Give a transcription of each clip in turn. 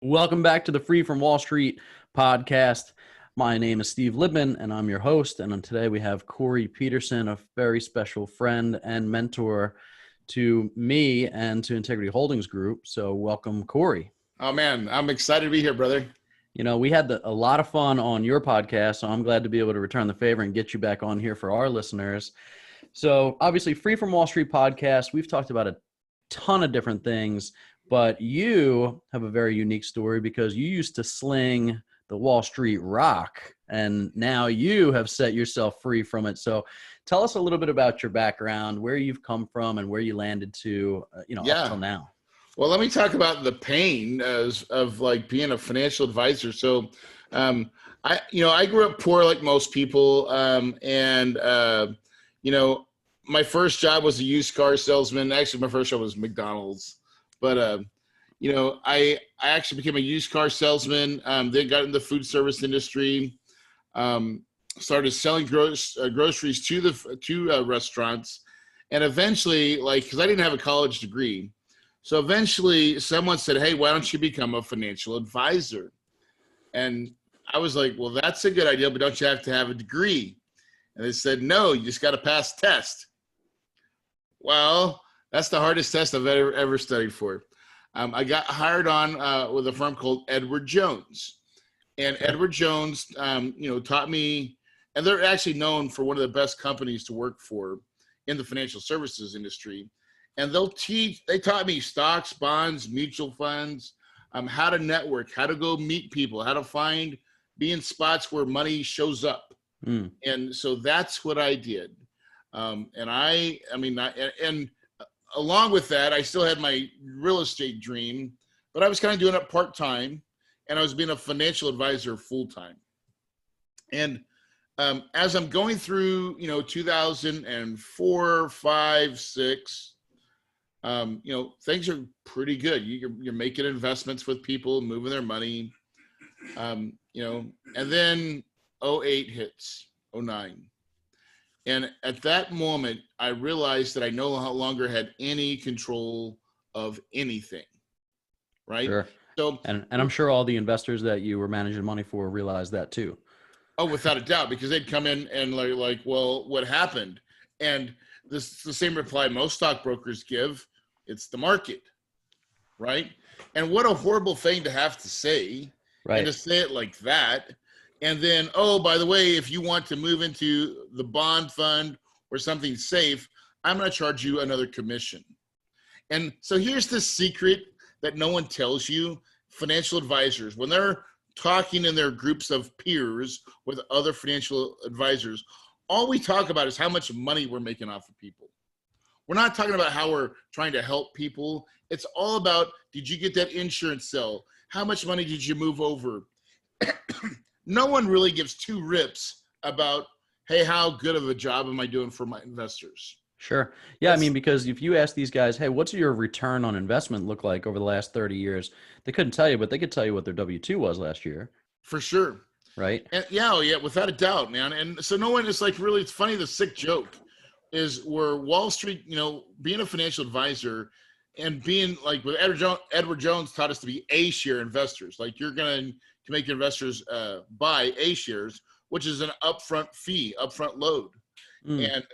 Welcome back to the Free from Wall Street podcast. My name is Steve Libman, and I'm your host. And today we have Corey Peterson, a very special friend and mentor to me and to Integrity Holdings Group. So welcome, Corey. Oh, man, I'm excited to be here, brother. You know, we had a lot of fun on your podcast, so I'm glad to be able to return the favor and get you back on here for our listeners. So obviously, Free from Wall Street podcast, we've talked about a ton of different things. But you have a very unique story because you used to sling the Wall Street rock, and now you have set yourself free from it. So tell us a little bit about your background, where you've come from, and where you landed to, up till now. Well, let me talk about the pain of like being a financial advisor. So I grew up poor like most people, my first job was a used car salesman. Actually, my first job was McDonald's. But, I actually became a used car salesman, then got in the food service industry, started selling groceries to restaurants. And eventually, because I didn't have a college degree. So eventually someone said, hey, why don't you become a financial advisor? And I was like, well, that's a good idea, but don't you have to have a degree? And they said, no, you just got to pass test. Well, that's the hardest test I've ever studied for. I got hired on with a firm called Edward Jones. And Edward Jones, taught me, and they're actually known for one of the best companies to work for in the financial services industry. And they taught me stocks, bonds, mutual funds, how to network, how to go meet people, how to be in spots where money shows up. And so that's what I did. Along with that, I still had my real estate dream, but I was kind of doing it part-time, and I was being a financial advisor full-time. And as I'm going through, 2004, 5, 6, things are pretty good. You're making investments with people, moving their money, and then 08 hits, 09. And at that moment, I realized that I no longer had any control of anything, right? Sure. So, and I'm sure all the investors that you were managing money for realized that too. Oh, without a doubt, because they'd come in and like, well, what happened? And this is the same reply most stockbrokers give. It's the market, right? And what a horrible thing to have to say, right? And to say it like that. And then, oh, by the way, if you want to move into the bond fund or something safe, I'm going to charge you another commission. And so here's the secret that no one tells you. Financial advisors, when they're talking in their groups of peers with other financial advisors, all we talk about is how much money we're making off of people. We're not talking about how we're trying to help people. It's all about, did you get that insurance sale? How much money did you move over? No one really gives two rips about, hey, how good of a job am I doing for my investors? Sure. Yeah, because if you ask these guys, hey, what's your return on investment look like over the last 30 years? They couldn't tell you, but they could tell you what their W-2 was last year. For sure. Right? And yeah, without a doubt, man. And so no one is really, it's funny, the sick joke is where Wall Street, being a financial advisor and being like with Edward Jones taught us to be A-share investors. Like you're going to make your investors buy A shares, which is an upfront fee, upfront load. And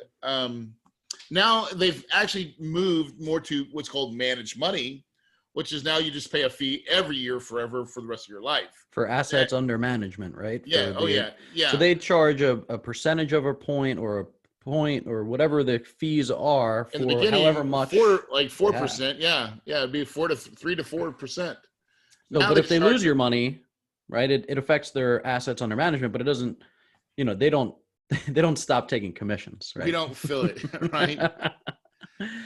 now they've actually moved more to what's called managed money, which is now you just pay a fee every year forever for the rest of your life. For assets under management, right? Yeah. Yeah. So they charge a percentage of a point or whatever the fees are for however much. 4%. Yeah. It'd be 3 to 4%. No, but if they lose your money, right, it affects their assets under management, but it doesn't, they don't stop taking commissions, right? You don't feel it, right?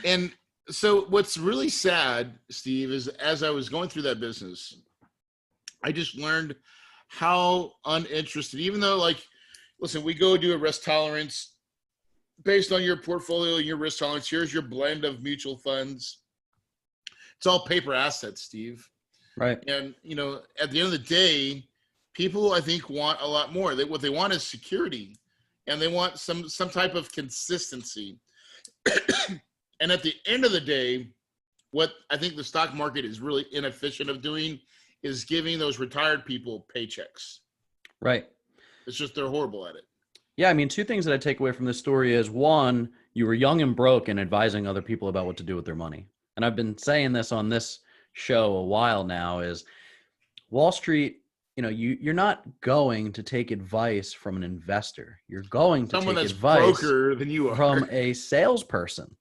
And so what's really sad, Steve, is as I was going through that business, I just learned how uninterested, even though listen, we go do a risk tolerance based on your portfolio and your risk tolerance. Here's your blend of mutual funds. It's all paper assets, Steve. Right. And, at the end of the day, people, I think, want a lot more. What they want is security, and they want some type of consistency. And at the end of the day, what I think the stock market is really inefficient of doing is giving those retired people paychecks. Right. It's just they're horrible at it. Yeah, I mean, two things that I take away from this story is, one, you were young and broke and advising other people about what to do with their money. And I've been saying this on this show a while now, is Wall Street, you're not going to take advice from an investor. You're going to Someone take that's advice broker than you are. from a salesperson,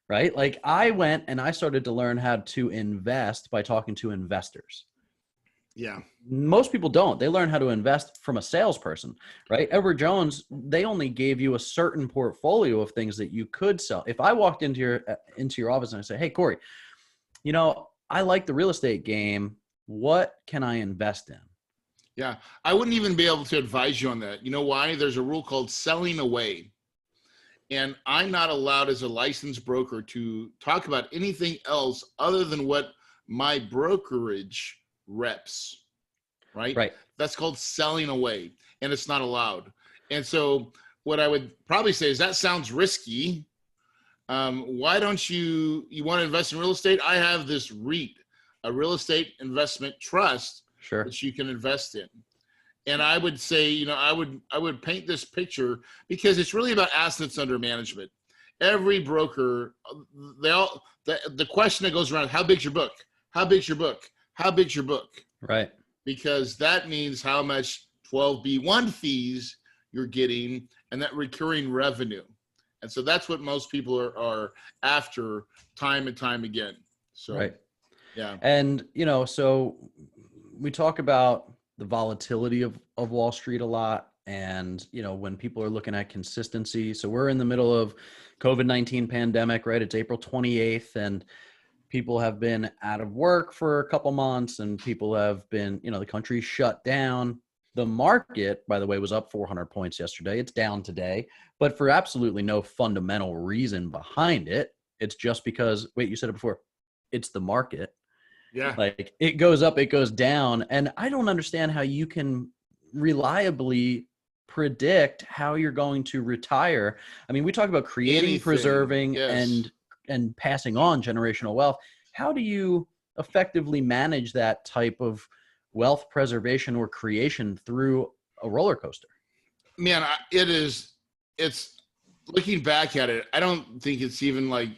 right? Like, I went and I started to learn how to invest by talking to investors. Yeah. Most people don't. They learn how to invest from a salesperson, right? Edward Jones, they only gave you a certain portfolio of things that you could sell. If I walked into your office and I say, "Hey, Corey, I like the real estate game. What can I invest in?" Yeah. I wouldn't even be able to advise you on that. You know why? There's a rule called selling away. And I'm not allowed as a licensed broker to talk about anything else other than what my brokerage reps, right? Right. That's called selling away, and it's not allowed. And so what I would probably say is, that sounds risky. Why don't you want to invest in real estate? I have this REIT, a real estate investment trust, Sure, that you can invest in. And I would say, I would paint this picture, because it's really about assets under management. Every broker, the question that goes around, how big's your book? How big's your book? How big's your book? right. Because that means how much 12B1 fees you're getting and that recurring revenue. And so that's what most people are after time and time again. So, Right. Yeah. And, so we talk about the volatility of Wall Street a lot. And, when people are looking at consistency, so we're in the middle of COVID-19 pandemic, right? It's April 28th, and people have been out of work for a couple months, and people have been, the country's shut down. The market, by the way, was up 400 points yesterday. It's down today, but for absolutely no fundamental reason behind it. It's just because, wait, you said it before, it's the market. Yeah. Like, it goes up, it goes down. And I don't understand how you can reliably predict how you're going to retire. I mean, we talk about creating, Anything. preserving, Yes. and passing on generational wealth. How do you effectively manage that type of wealth preservation or creation through a roller coaster? Man, it's looking back at it, I don't think it's even like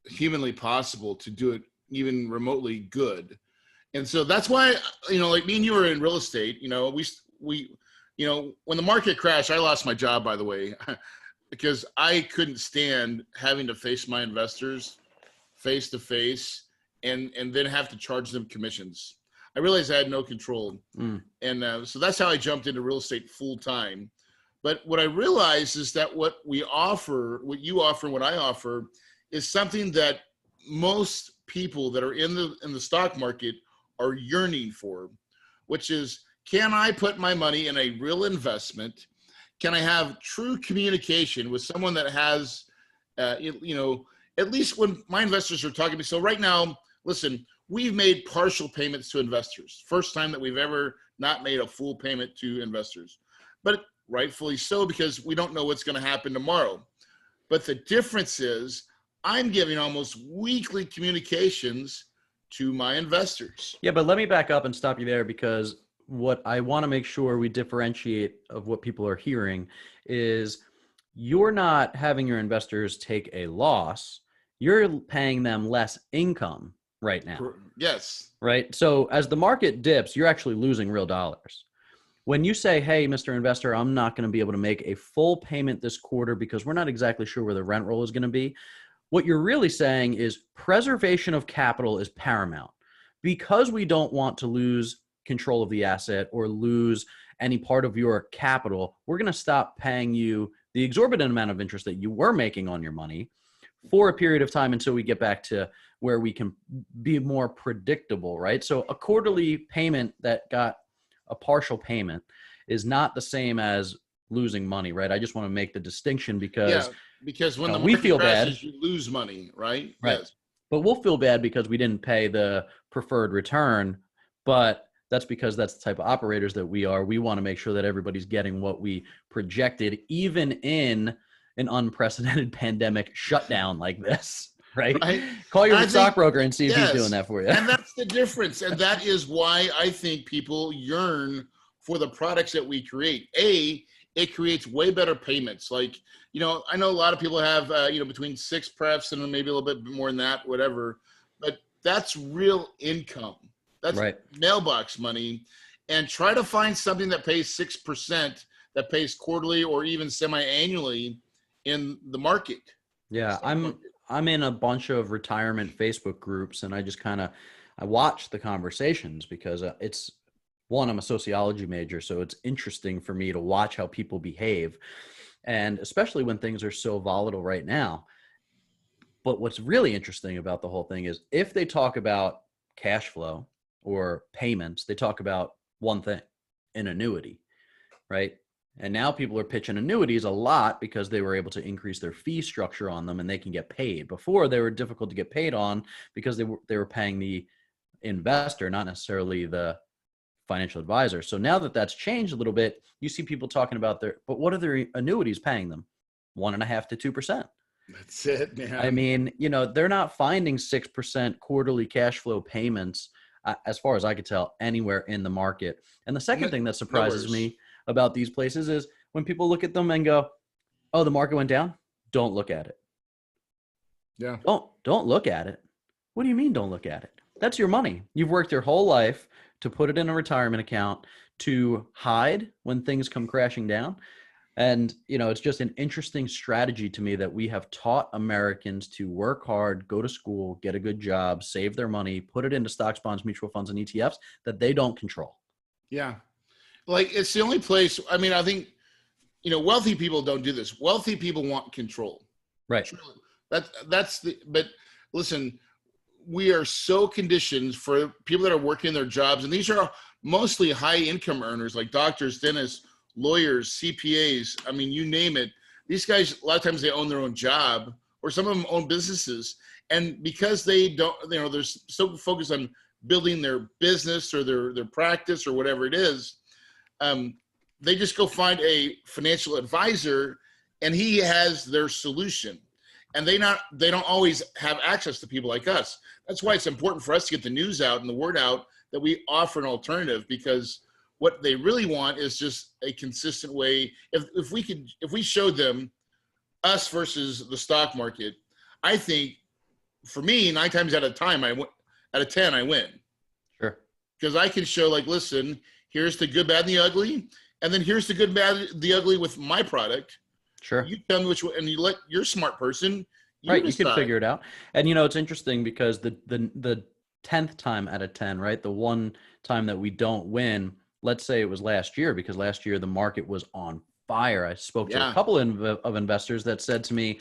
humanly possible to do it even remotely good. And so that's why, like me and you were in real estate, we when the market crashed, I lost my job, by the way, because I couldn't stand having to face my investors face to face and then have to charge them commissions. I realized I had no control. And so that's how I jumped into real estate full time. But what I realized is that what you offer, and what I offer, is something that most people that are in the stock market are yearning for, which is, can I put my money in a real investment? Can I have true communication with someone that has, at least when my investors are talking to me. So right now, listen, we've made partial payments to investors. First time that we've ever not made a full payment to investors, but rightfully so, because we don't know what's going to happen tomorrow. But the difference is, I'm giving almost weekly communications to my investors. Yeah, but let me back up and stop you there, because what I want to make sure we differentiate of what people are hearing is, you're not having your investors take a loss. You're paying them less income right now. Yes. Right. So as the market dips, you're actually losing real dollars. When you say, hey, Mr. Investor, I'm not going to be able to make a full payment this quarter because we're not exactly sure where the rent roll is going to be, what you're really saying is preservation of capital is paramount. Because we don't want to lose control of the asset or lose any part of your capital, we're going to stop paying you the exorbitant amount of interest that you were making on your money for a period of time until we get back to where we can be more predictable, right? So a quarterly payment that got a partial payment is not the same as losing money, right? I just want to make the distinction, because when the we market feel crashes, bad, you lose money, right? Right. Yes. But we'll feel bad because we didn't pay the preferred return, but that's because that's the type of operators that we are. We want to make sure that everybody's getting what we projected, even in an unprecedented pandemic shutdown like this. Right? right? Call And your I think stockbroker and see if he's doing yes, that for you. and that's the difference, and that is why I think people yearn for the products that we create. It creates way better payments. Like, I know a lot of people have between 6 prefs and maybe a little bit more than that, whatever, but that's real income. That's Right. mailbox money. And try to find something that pays 6%, that pays quarterly or even semi-annually in the market. Yeah, Stock I'm market. I'm in a bunch of retirement Facebook groups, and I just kind of I watch the conversations because it's one, I'm a sociology major, so it's interesting for me to watch how people behave, and especially when things are so volatile right now. But what's really interesting about the whole thing is if they talk about cash flow or payments, they talk about one thing, an annuity, right? And now people are pitching annuities a lot because they were able to increase their fee structure on them and they can get paid. Before they were difficult to get paid on because they were paying the investor, not necessarily the financial advisor. So now that that's changed a little bit, you see people talking about but what are their annuities paying them? 1.5 to 2%. That's it, I man. mean, they're not finding 6% quarterly cash flow payments, as far as I could tell, anywhere in the market. And the second thing that surprises Nowhere's. me about these places is when people look at them and go, "Oh, the market went down." Don't look at it. Yeah. Don't look at it. What do you mean don't look at it? That's your money. You've worked your whole life to put it in a retirement account to hide when things come crashing down. And, it's just an interesting strategy to me that we have taught Americans to work hard, go to school, get a good job, save their money, put it into stocks, bonds, mutual funds, and ETFs that they don't control. Yeah. Like, it's the only place. I mean, I think, wealthy people don't do this. Wealthy people want control. Right. Truly. But listen, we are so conditioned for people that are working their jobs, and these are mostly high income earners like doctors, dentists, lawyers, CPAs. I mean, you name it. These guys, a lot of times they own their own job, or some of them own businesses. And because they don't, they're so focused on building their business or their practice or whatever it is, um, they just go find a financial advisor and he has their solution. And they don't always have access to people like us. That's why it's important for us to get the news out and the word out that we offer an alternative, because what they really want is just a consistent way. If we showed them us versus the stock market, I think for me, 9 times out of 10, I win. Sure. Because I can show, like, listen, here's the good, bad, and the ugly, and then here's the good, bad, the ugly with my product. Sure. You tell me which one, and you let your smart person, Right. You can decide. figure it out. And, it's interesting because the 10th time out of 10, right? The one time that we don't win, let's say it was last year, because last year the market was on fire. I spoke to a Yeah. couple of investors that said to me,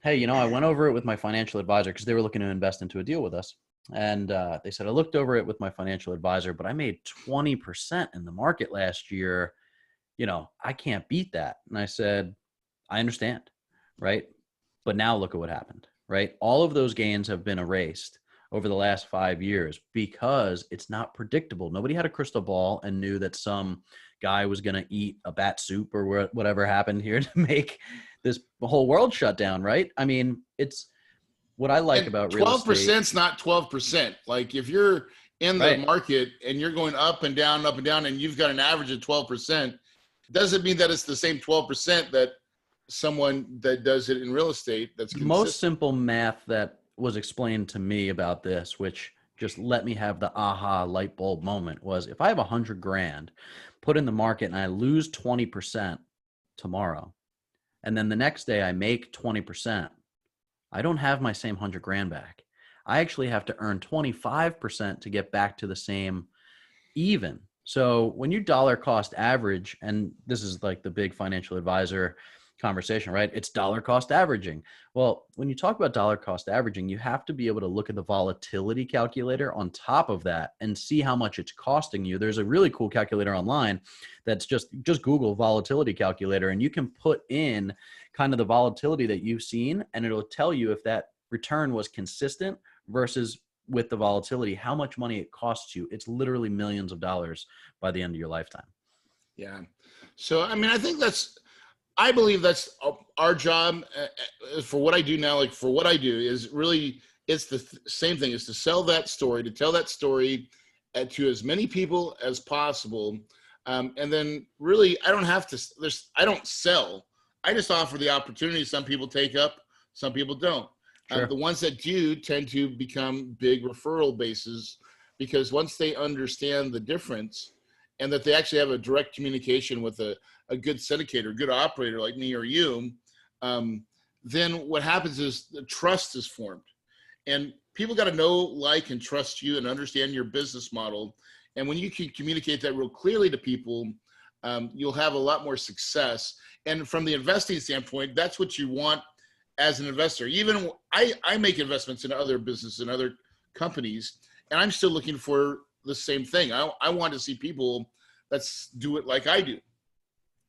"Hey, I went over it with my financial advisor," because they were looking to invest into a deal with us. And they said, "I looked over it with my financial advisor, but I made 20% in the market last year. I can't beat that." And I said, "I understand, right? But now look at what happened, right? All of those gains have been erased over the last 5 years because it's not predictable. Nobody had a crystal ball and knew that some guy was going to eat a bat soup or whatever happened here to make this whole world shut down, right? I mean, it's what I like And about real estate. 12% is not 12%. Like, if you're in the Right. market and you're going up and down, and you've got an average of 12%, doesn't mean that it's the same 12% that someone that does it in real estate that's The most consistent. simple math that was explained to me about this, which just let me have the aha light bulb moment, was if I have 100 grand put in the market and I lose 20% tomorrow, and then the next day I make 20%, I don't have my same 100 grand back. I actually have to earn 25% to get back to the same even. So when you dollar cost average, and this is like the big financial advisor conversation, right? It's dollar cost averaging. Well, when you talk about dollar cost averaging, you have to be able to look at the volatility calculator on top of that and see how much it's costing you. There's a really cool calculator online that's just Google volatility calculator, and you can put in kind of the volatility that you've seen, and it'll tell you if that return was consistent versus with the volatility, how much money it costs you. It's literally millions of dollars by the end of your lifetime. Yeah. So, I mean, I think I believe that's our job for what I do now. Like for what I do is really, it's the same thing, is to sell that story, to tell that story to as many people as possible. And then really, I don't have to, I don't sell. I just offer the opportunity. Some people take up, some people don't. Sure. The ones that do tend to become big referral bases, because once they understand the difference and that they actually have a direct communication with a good syndicator, good operator like me or you, then what happens is the trust is formed. And people got to know, like, and trust you and understand your business model. And when you can communicate that real clearly to people, you'll have a lot more success. And from the investing standpoint, that's what you want as an investor. Even I make investments in other businesses and other companies, and I'm still looking for the same thing. I want to see people that do it like I do.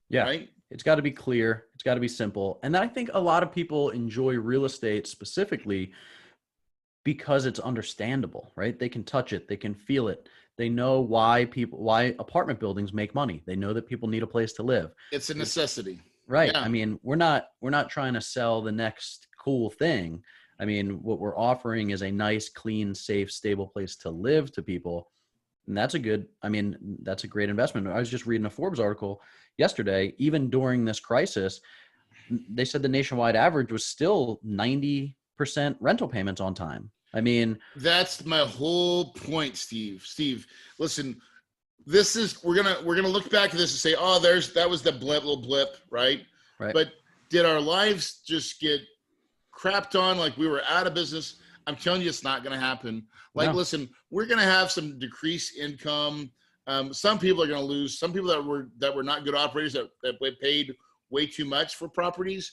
Yeah. Right? It's got to be clear. It's got to be simple. And I think a lot of people enjoy real estate specifically because it's understandable, right? They can touch it. They can feel it. They know why apartment buildings make money. They know that people need a place to live. It's a necessity. Right. Yeah. I mean, we're not trying to sell the next cool thing. I mean, what we're offering is a nice, clean, safe, stable place to live to people. And that's a great investment. I was just reading a Forbes article yesterday. Even during this crisis, they said the nationwide average was still 90% rental payments on time. I mean, that's my whole point, Steve. Steve, listen, we're gonna look back at this and say, oh, that was the little blip, right? Right. But did our lives just get crapped on like we were out of business? I'm telling you, it's not going to happen. Like, no. Listen, we're going to have some decreased income. Some people are going to lose. Some people that were not good operators that paid way too much for properties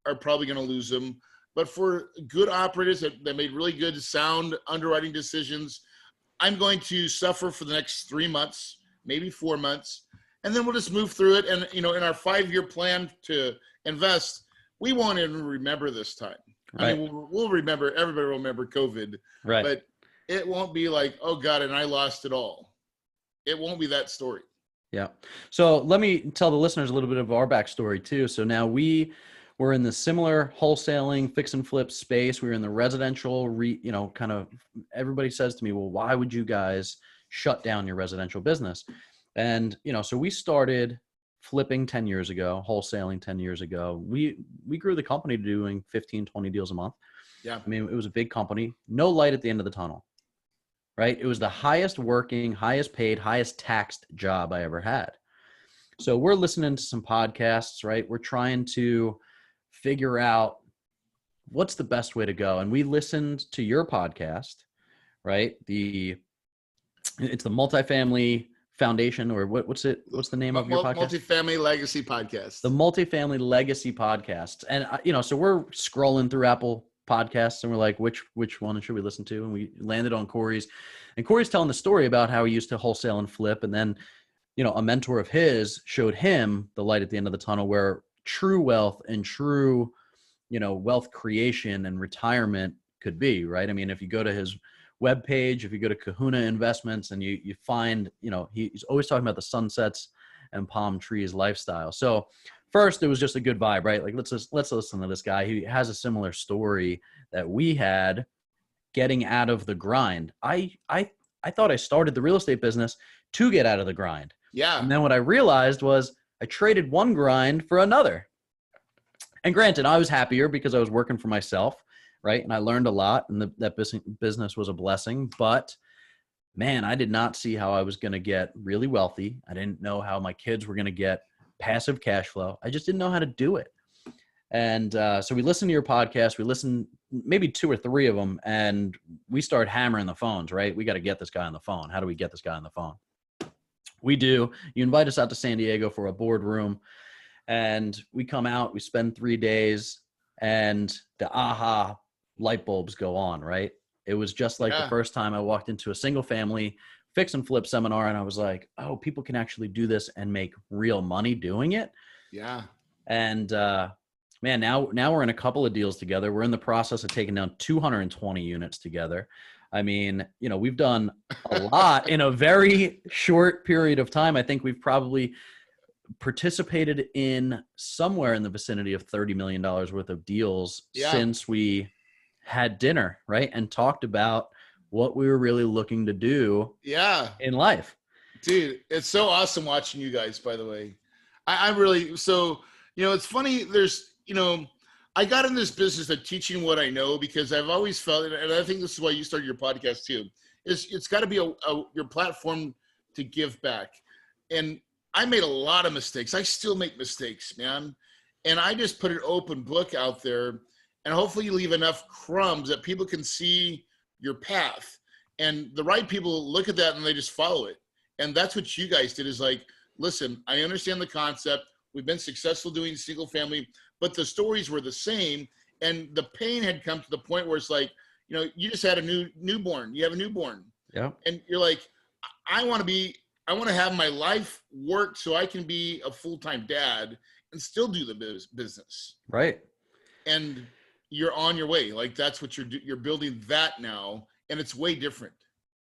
are probably going to lose them. But for good operators that made really good, sound underwriting decisions, I'm going to suffer for the next 3 months, maybe 4 months, and then we'll just move through it. And, in our 5-year plan to invest, we won't even remember this time. Right. I mean, we'll remember, everybody will remember COVID, right? But it won't be like, oh God, and I lost it all. It won't be that story. Yeah. So let me tell the listeners a little bit of our backstory too. So now we were in the similar wholesaling, fix and flip space. We were in the residential, kind of, everybody says to me, well, why would you guys shut down your residential business? And, so we started flipping 10 years ago, wholesaling 10 years ago. We grew the company to doing 15, 20 deals a month. Yeah. I mean, it was a big company, no light at the end of the tunnel, right? It was the highest working, highest paid, highest taxed job I ever had. So we're listening to some podcasts, right? We're trying to figure out what's the best way to go. And we listened to your podcast, right? It's the Multifamily Foundation, or what's the name of your podcast? Multifamily Legacy Podcast. The Multifamily Legacy Podcast. And so we're scrolling through Apple Podcasts and we're like, which one should we listen to? And we landed on Corey's, and Corey's telling the story about how he used to wholesale and flip. And then, a mentor of his showed him the light at the end of the tunnel, where true wealth and true, wealth creation and retirement could be, right? I mean, if you go to his webpage, if you go to Kahuna Investments, and you find, he's always talking about the sunsets and palm trees lifestyle. So first, it was just a good vibe, right? Like, let's listen to this guy. He has a similar story that we had getting out of the grind. I thought I started the real estate business to get out of the grind. Yeah. And then what I realized was I traded one grind for another. And granted, I was happier because I was working for myself, right? And I learned a lot, and that business was a blessing. But man, I did not see how I was going to get really wealthy. I didn't know how my kids were going to get passive cash flow. I just didn't know how to do it. And so we listened to your podcast. We listened maybe 2 or 3 of them, and we started hammering the phones, right? We got to get this guy on the phone. How do we get this guy on the phone? We do. You invite us out to San Diego for a boardroom, and we come out, we spend 3 days, and the aha light bulbs go on, right? It was just like the first time I walked into a single family fix and flip seminar, and I was like, oh, people can actually do this and make real money doing it. Yeah. And man, now we're in a couple of deals together. We're in the process of taking down 220 units together. I mean, we've done a lot in a very short period of time. I think we've probably participated in somewhere in the vicinity of $30 million worth of deals since we had dinner, right? And talked about what we were really looking to do in life. Dude, it's so awesome watching you guys, by the way. I'm really, so, it's funny. I got in this business of teaching what I know because I've always felt, and I think this is why you started your podcast too, is it's got to be your platform to give back. And I made a lot of mistakes. I still make mistakes, man. And I just put an open book out there, and hopefully you leave enough crumbs that people can see your path. And the right people look at that and they just follow it. And that's what you guys did, is like, listen, I understand the concept. We've been successful doing single family, but the stories were the same. And the pain had come to the point where it's like, you just had a newborn. You have a newborn. Yeah. And you're like, I want to have my life work so I can be a full-time dad and still do the business. Right. And you're on your way. Like, that's what you're building that now. And it's way different.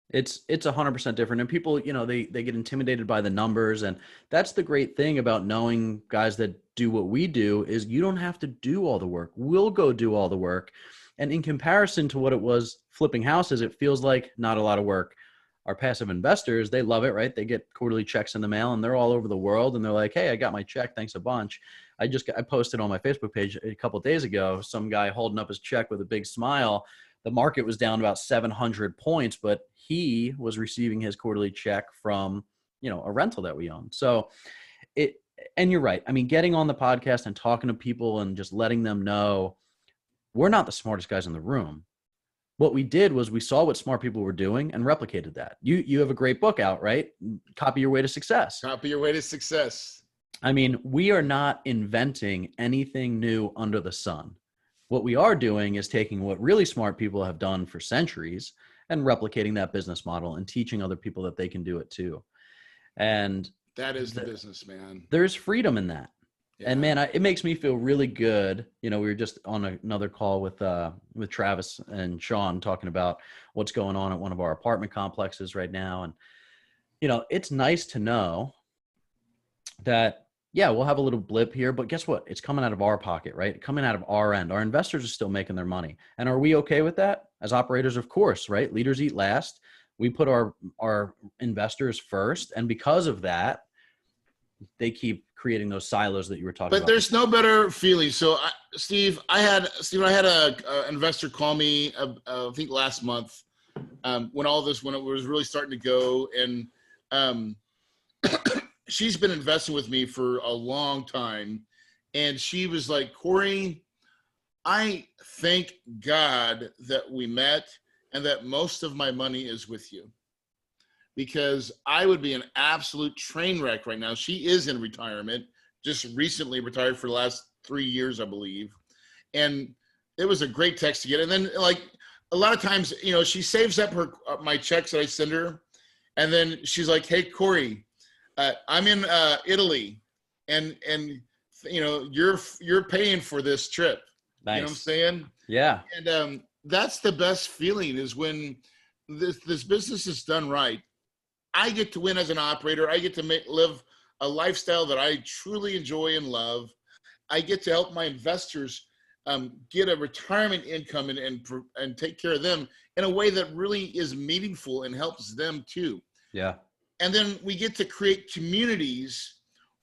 It's 100% different. And people, they get intimidated by the numbers. And that's the great thing about knowing guys that do what we do, is you don't have to do all the work. We'll go do all the work. And in comparison to what it was flipping houses, it feels like not a lot of work. Our passive investors, they love it, right? They get quarterly checks in the mail and they're all over the world. And they're like, hey, I got my check. Thanks a bunch. I posted on my Facebook page a couple of days ago, some guy holding up his check with a big smile. The market was down about 700 points, but he was receiving his quarterly check from, a rental that we own. So and you're right. I mean, getting on the podcast and talking to people and just letting them know we're not the smartest guys in the room. What we did was we saw what smart people were doing and replicated that. You have a great book out, right? Copy Your Way to Success. Copy Your Way to Success. I mean, we are not inventing anything new under the sun. What we are doing is taking what really smart people have done for centuries and replicating that business model and teaching other people that they can do it too. And that is the business, man. There's freedom in that. Yeah. And man, it makes me feel really good. We were just on another call with Travis and Sean talking about what's going on at one of our apartment complexes right now. And, it's nice to know that, yeah, we'll have a little blip here, but guess what? It's coming out of our pocket, right? Coming out of our end. Our investors are still making their money. And are we okay with that? As operators, of course, right? Leaders eat last. We put our investors first. And because of that, they keep creating those silos that you were talking about. But there's no better feeling. So, Steve, I had a investor call me, I think last month, when it was really starting to go, and she's been investing with me for a long time, and she was like, Corey, I thank God that we met and that most of my money is with you, because I would be an absolute train wreck right now. She is in retirement, just recently retired for the last 3 years, I believe. And it was a great text to get. And then, like, a lot of times, she saves up my checks that I send her. And then she's like, hey, Corey, I'm in Italy, and you're paying for this trip. Nice. You know what I'm saying? Yeah. And that's the best feeling, is when this business is done right. I get to win as an operator. I get to live a lifestyle that I truly enjoy and love. I get to help my investors get a retirement income and take care of them in a way that really is meaningful and helps them too. Yeah. And then we get to create communities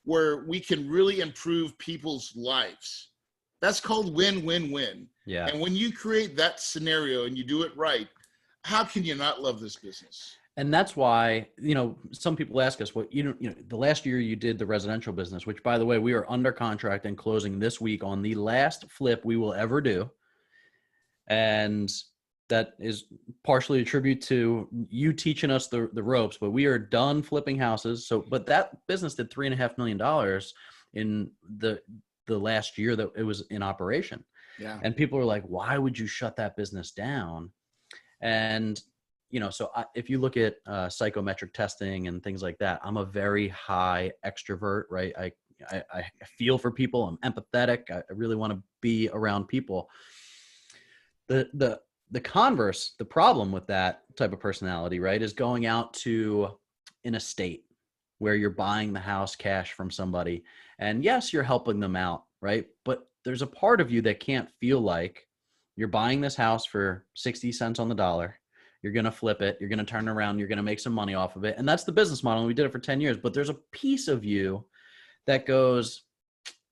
where we can really improve people's lives. That's called win-win-win. Yeah. And when you create that scenario and you do it right, how can you not love this business? And that's why, some people ask us, the last year you did the residential business, which, by the way, we are under contract and closing this week on the last flip we will ever do. And that is partially a tribute to you teaching us the ropes, but we are done flipping houses. So, but that business did $3.5 million in the last year that it was in operation. Yeah. And people are like, why would you shut that business down? And, so if you look at psychometric testing and things like that, I'm a very high extrovert, right? I feel for people. I'm empathetic. I really want to be around people. The converse, the problem with that type of personality, right, is going out to an estate where you're buying the house cash from somebody. And yes, you're helping them out, right? But there's a part of you that can't feel like you're buying this house for 60 cents on the dollar. You're going to flip it. You're going to turn around. You're going to make some money off of it. And that's the business model. And we did it for 10 years. But there's a piece of you that goes,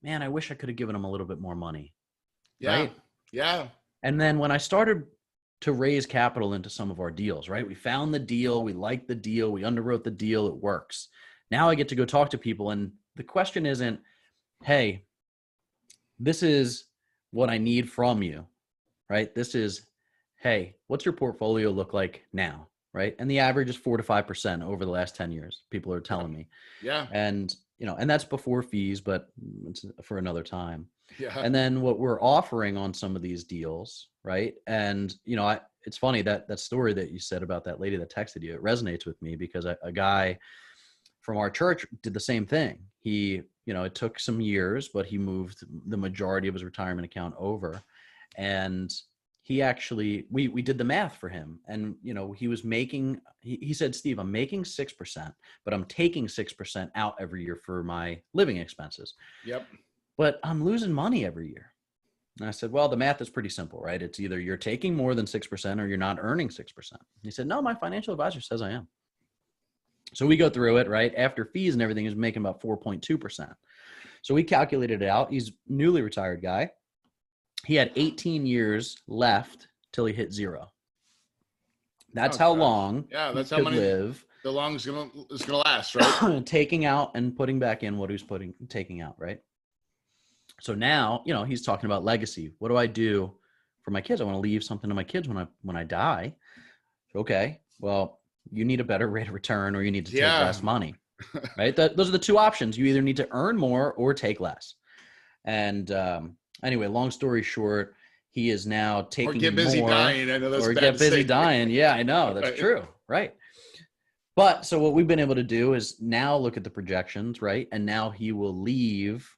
man, I wish I could have given them a little bit more money. Yeah. Right? Yeah. And then when I started to raise capital into some of our deals, right? We found the deal. We liked the deal. We underwrote the deal. It works. Now I get to go talk to people. And the question isn't, hey, this is what I need from you, right? This is, hey, what's your portfolio look like now, right? And the average is 4 to 5% over the last 10 years. People are telling me. Yeah. And, and that's before fees, but it's for another time. Yeah. And then what we're offering on some of these deals, right? And, it's funny that story that you said about that lady that texted you, it resonates with me because a guy from our church did the same thing. He, it took some years, but he moved the majority of his retirement account over. And he actually, we did the math for him. And, he was making, he said, Steve, I'm making 6%, but I'm taking 6% out every year for my living expenses. Yep. But I'm losing money every year. And I said, well, the math is pretty simple, right? It's either you're taking more than 6% or you're not earning 6%. He said, no, my financial advisor says I am. So we go through it, right? After fees and everything, is making about 4.2%. So we calculated it out. He's a newly retired guy. He had 18 years left till he hit zero. That's how long that's he how could many live. The long is gonna last, right? Taking out and putting back in what he was taking out, right? So now, he's talking about legacy. What do I do for my kids? I want to leave something to my kids when I die. Okay, well, you need a better rate of return or you need to take less money, right? Those are the two options. You either need to earn more or take less. And anyway, long story short, he is now taking more. Or get busy dying. I know that's or bad get to busy say. dying. Yeah, I know. That's Right. true. Right. But so what we've been able to do is now look at the projections, right? And now he will leave,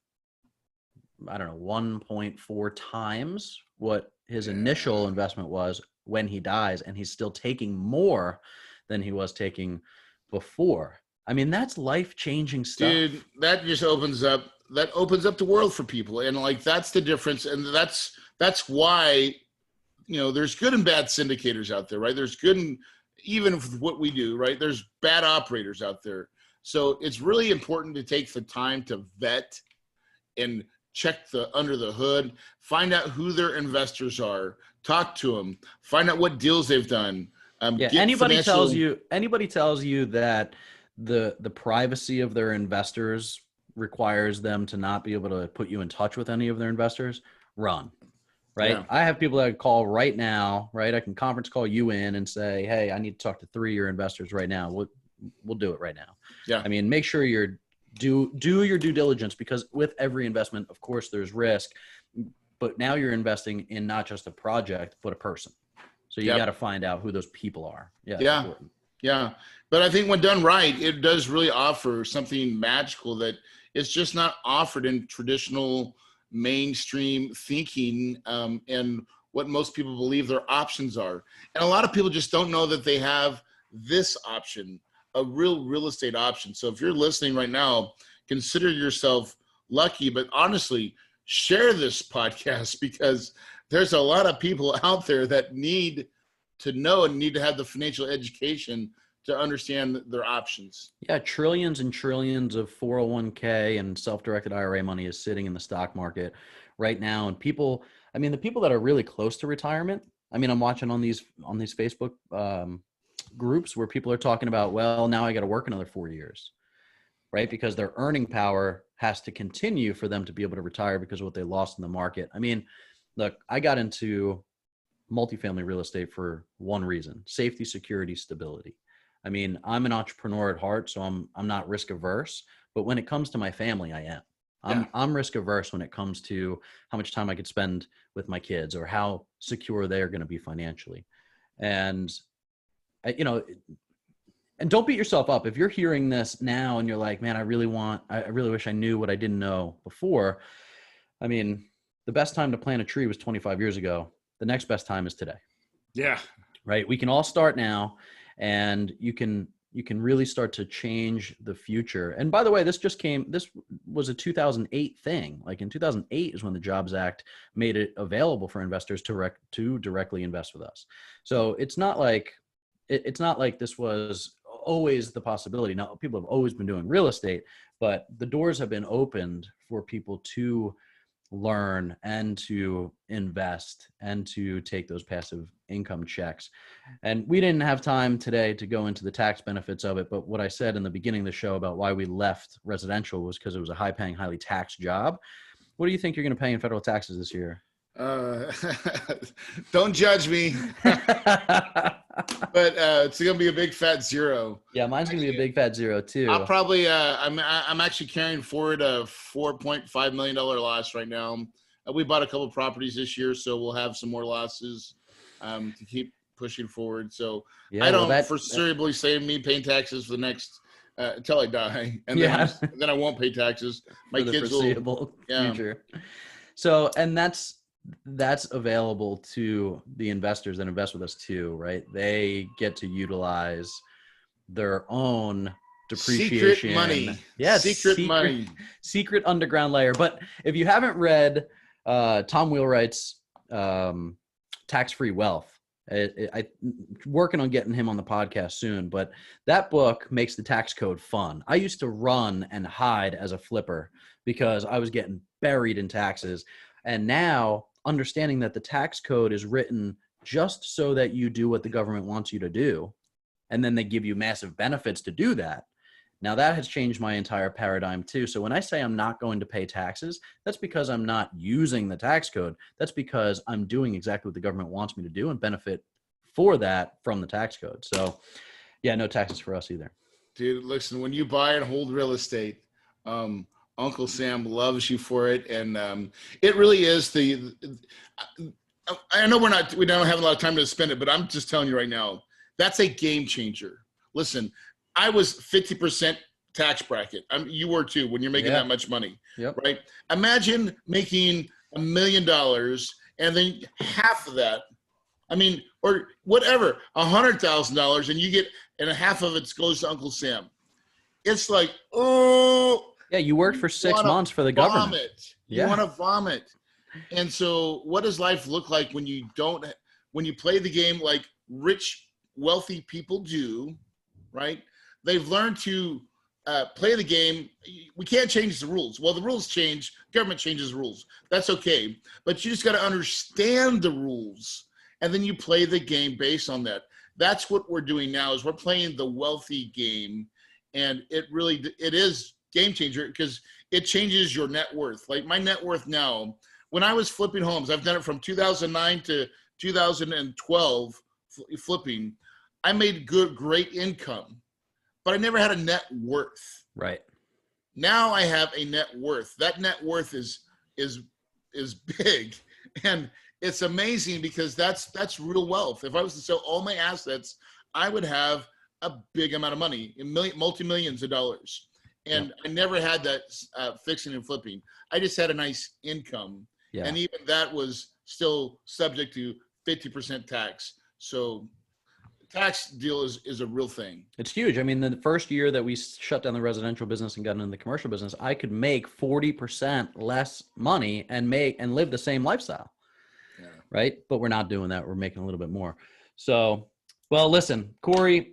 1.4 times what his initial investment was when he dies, and he's still taking more than he was taking before. I mean, that's life-changing stuff. Dude, that just opens up the world for people. And that's the difference. And that's why, there's good and bad syndicators out there, right? There's good and even with what we do, right? There's bad operators out there. So it's really important to take the time to vet and check under the hood, find out who their investors are, talk to them, find out what deals they've done. Anybody tells you that the privacy of their investors requires them to not be able to put you in touch with any of their investors, run. Right. Yeah. I have people that call right now, right? I can conference call you in and say, hey, I need to talk to 3 of your investors right now. We'll do it right now. Yeah. I mean, make sure do your due diligence, because with every investment, of course, there's risk, but now you're investing in not just a project, but a person. So you got to find out who those people are. Yeah. Yeah. But I think when done right, it does really offer something magical that is just not offered in traditional mainstream thinking, and what most people believe their options are. And a lot of people just don't know that they have this option, a real estate option. So if you're listening right now, consider yourself lucky, but honestly, share this podcast, because there's a lot of people out there that need to know and need to have the financial education to understand their options. Yeah, trillions and trillions of 401k and self-directed IRA money is sitting in the stock market right now. And people, the people that are really close to retirement, I'm watching on these Facebook groups where people are talking about, well, now I got to work another 4 years, right? Because their earning power has to continue for them to be able to retire because of what they lost in the market. Look, I got into multifamily real estate for one reason: safety, security, stability. I'm an entrepreneur at heart, so I'm not risk averse, but when it comes to my family, I am. I'm risk averse when it comes to how much time I could spend with my kids or how secure they're going to be financially. And and don't beat yourself up. If you're hearing this now and you're like, man, I really wish I knew what I didn't know before. The best time to plant a tree was 25 years ago. The next best time is today. Yeah. Right. We can all start now. And you can you can really start to change the future. And by the way, this was a 2008 thing. Like in 2008 is when the Jobs Act made it available for investors to directly invest with us. So it's not like this was always the possibility. Now, people have always been doing real estate, but the doors have been opened for people to learn and to invest and to take those passive income checks. And we didn't have time today to go into the tax benefits of it, but what I said in the beginning of the show about why we left residential was because it was a high paying, highly taxed job. What do you think you're going to pay in federal taxes this year? Don't judge me. But it's going to be a big fat zero. Yeah, mine's going to be a big fat zero too. I'll probably, I'm actually carrying forward a $4.5 million loss right now. We bought a couple of properties this year, so we'll have some more losses to keep pushing forward. So yeah, I don't foreseeably say me paying taxes for the next until I die, and then I won't pay taxes. My kids will. Future. So, and that's available to the investors that invest with us too, right? They get to utilize their own depreciation. Secret money. Yes. Secret underground layer. But if you haven't read Tom Wheelwright's Tax-Free Wealth, I'm working on getting him on the podcast soon, but that book makes the tax code fun. I used to run and hide as a flipper because I was getting buried in taxes. And now understanding that the tax code is written just so that you do what the government wants you to do, and then they give you massive benefits to do that. Now that has changed my entire paradigm too. So when I say I'm not going to pay taxes, that's because I'm not using the tax code. That's because I'm doing exactly what the government wants me to do and benefit for that from the tax code. So yeah, no taxes for us either. Dude, listen, when you buy and hold real estate, Uncle Sam loves you for it, and it really is I know we don't have a lot of time to spend it, but I'm just telling you right now, that's a game changer. Listen, I was 50% tax bracket. You were too when you're making that much money, right? Imagine making $1 million and then half of that, or whatever, $100,000, and you get, and half of it goes to Uncle Sam. It's like, oh. Yeah, you worked for 6 months for the government. You want to vomit. And so what does life look like when you play the game like rich, wealthy people do, right? They've learned to play the game. We can't change the rules. Well, the rules change. Government changes the rules. That's okay. But you just got to understand the rules, and then you play the game based on that. That's what we're doing now is we're playing the wealthy game, and it is game changer because it changes your net worth. Like my net worth now, when I was flipping homes, I've done it from 2009 to 2012 flipping. I made great income, but I never had a net worth. Right. Now I have a net worth. That net worth is big, and it's amazing because that's real wealth. If I was to sell all my assets, I would have a big amount of money, multi-millions of dollars. And I never had that fixing and flipping. I just had a nice income. Yeah. And even that was still subject to 50% tax. So tax deal is a real thing. It's huge. The first year that we shut down the residential business and got into the commercial business, I could make 40% less money and live the same lifestyle. Yeah. Right. But we're not doing that. We're making a little bit more. So, well, listen, Corey,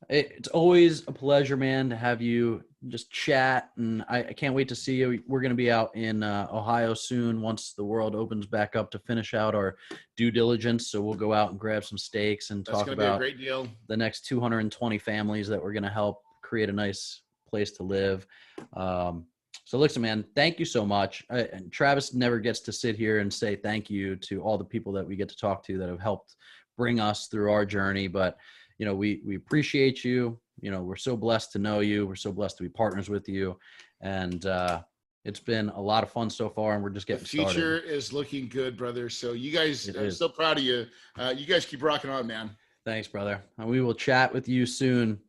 it's always a pleasure, man, to have you just chat, and I can't wait to see you. We're going to be out in Ohio soon once the world opens back up to finish out our due diligence. So we'll go out and grab some steaks and talk about a great deal. The next 220 families that we're going to help create a nice place to live. So listen, man, thank you so much. And Travis never gets to sit here and say thank you to all the people that we get to talk to that have helped bring us through our journey. But we appreciate you. We're so blessed to know you. We're so blessed to be partners with you. And it's been a lot of fun so far, and we're just getting started. The future is looking good, brother. So you guys, I'm so proud of you. You guys keep rocking on, man. Thanks, brother. And we will chat with you soon.